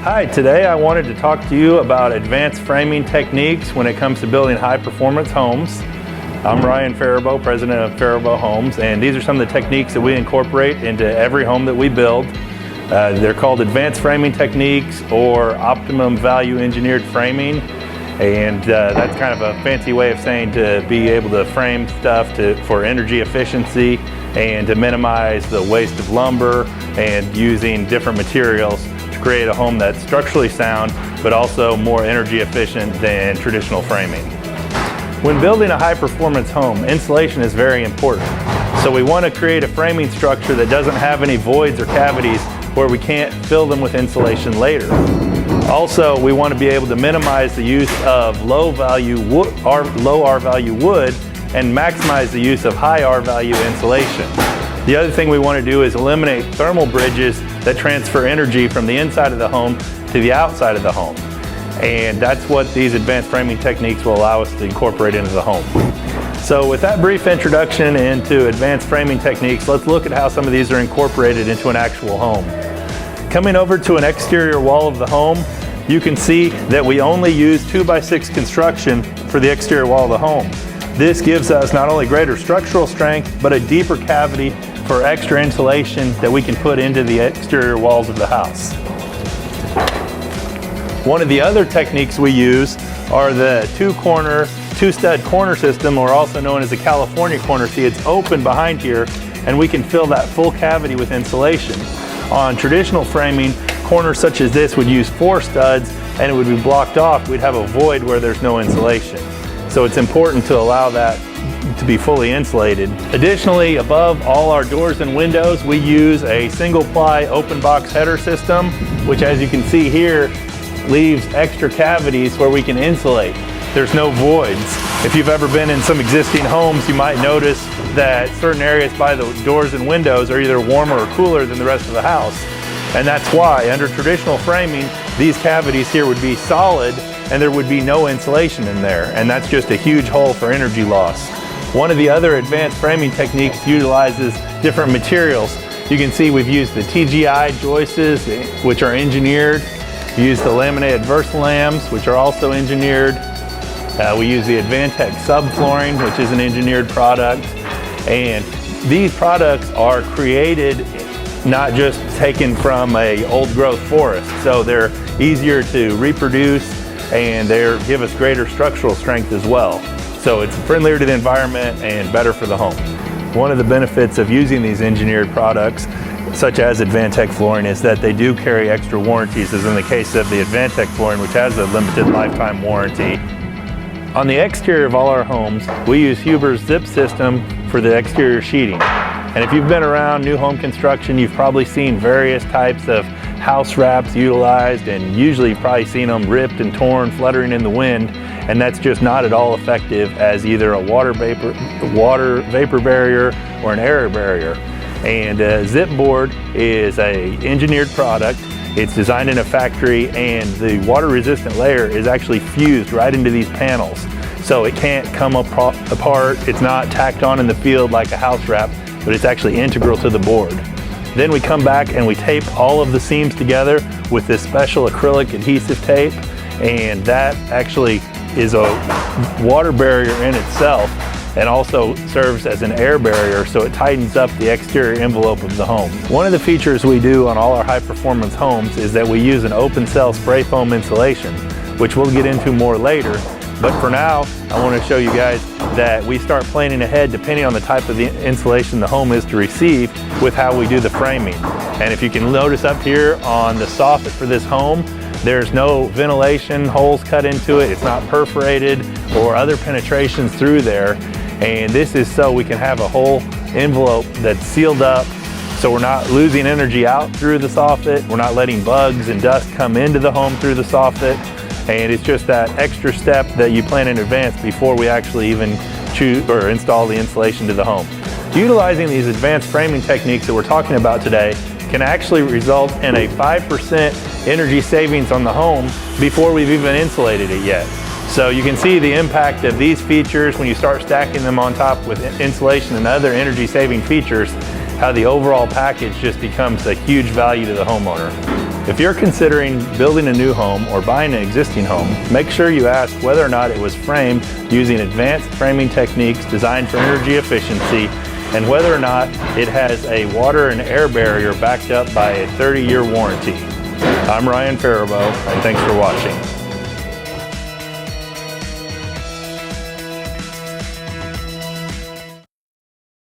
Hi, today I wanted to talk to you about advanced framing techniques when it comes to building high-performance homes. I'm Ryan Farabough, president of Farabough Homes, and these are some of the techniques that we incorporate into every home that we build. They're called advanced framing techniques or optimum value engineered framing, and that's kind of a fancy way of saying to be able to frame stuff for energy efficiency and to minimize the waste of lumber and using different materials to create a home that's structurally sound but also more energy efficient than traditional framing. When building a high-performance home, insulation is very important. So we want to create a framing structure that doesn't have any voids or cavities where we can't fill them with insulation later. Also, we want to be able to minimize the use of low R-value wood and maximize the use of high R-value insulation. The other thing we want to do is eliminate thermal bridges that transfer energy from the inside of the home to the outside of the home. And that's what these advanced framing techniques will allow us to incorporate into the home. So with that brief introduction into advanced framing techniques, let's look at how some of these are incorporated into an actual home. Coming over to an exterior wall of the home, you can see that we only use 2x6 construction for the exterior wall of the home. This gives us not only greater structural strength, but a deeper cavity for extra insulation that we can put into the exterior walls of the house. One of the other techniques we use are the two-stud corner system, or also known as the California corner. See, it's open behind here, and we can fill that full cavity with insulation. On traditional framing, corners such as this would use 4 studs, and it would be blocked off. We'd have a void where there's no insulation. So it's important to allow that to be fully insulated. Additionally, above all our doors and windows, we use a single-ply open box header system, which, as you can see here, leaves extra cavities where we can insulate. There's no voids. If you've ever been in some existing homes, you might notice that certain areas by the doors and windows are either warmer or cooler than the rest of the house. And that's why, under traditional framing, these cavities here would be solid and there would be no insulation in there. And that's just a huge hole for energy loss. One of the other advanced framing techniques utilizes different materials. You can see we've used the TGI joists, which are engineered. We use the laminated Versalams, which are also engineered. We use the Advantech subflooring, which is an engineered product. And these products are created, not just taken from an old growth forest. So they're easier to reproduce and they give us greater structural strength as well. So it's friendlier to the environment and better for the home. One of the benefits of using these engineered products, such as Advantech flooring, is that they do carry extra warranties, as in the case of the Advantech flooring, which has a limited lifetime warranty. On the exterior of all our homes, we use Huber's zip system for the exterior sheeting. And if you've been around new home construction, you've probably seen various types of house wraps utilized, and usually you've probably seen them ripped and torn, fluttering in the wind, and that's just not at all effective as either a water vapor barrier or an air barrier. And zip board is an engineered product. It's designed in a factory, and the water resistant layer is actually fused right into these panels. So it can't come apart. It's not tacked on in the field like a house wrap, but it's actually integral to the board. Then we come back and we tape all of the seams together with this special acrylic adhesive tape, and that actually is a water barrier in itself and also serves as an air barrier, so it tightens up the exterior envelope of the home. One of the features we do on all our high-performance homes is that we use an open cell spray foam insulation, which we'll get into more later. But for now, I want to show you guys that we start planning ahead depending on the type of the insulation the home is to receive with how we do the framing. And if you can notice up here on the soffit for this home, there's no ventilation holes cut into it. It's not perforated or other penetrations through there. And this is so we can have a whole envelope that's sealed up, so we're not losing energy out through the soffit. We're not letting bugs and dust come into the home through the soffit. And it's just that extra step that you plan in advance before we actually even choose or install the insulation to the home. Utilizing these advanced framing techniques that we're talking about today can actually result in a 5% energy savings on the home before we've even insulated it yet. So you can see the impact of these features when you start stacking them on top with insulation and other energy saving features, how the overall package just becomes a huge value to the homeowner. If you're considering building a new home or buying an existing home, make sure you ask whether or not it was framed using advanced framing techniques designed for energy efficiency, and whether or not it has a water and air barrier backed up by a 30-year warranty. I'm Ryan Farabough, and thanks for watching.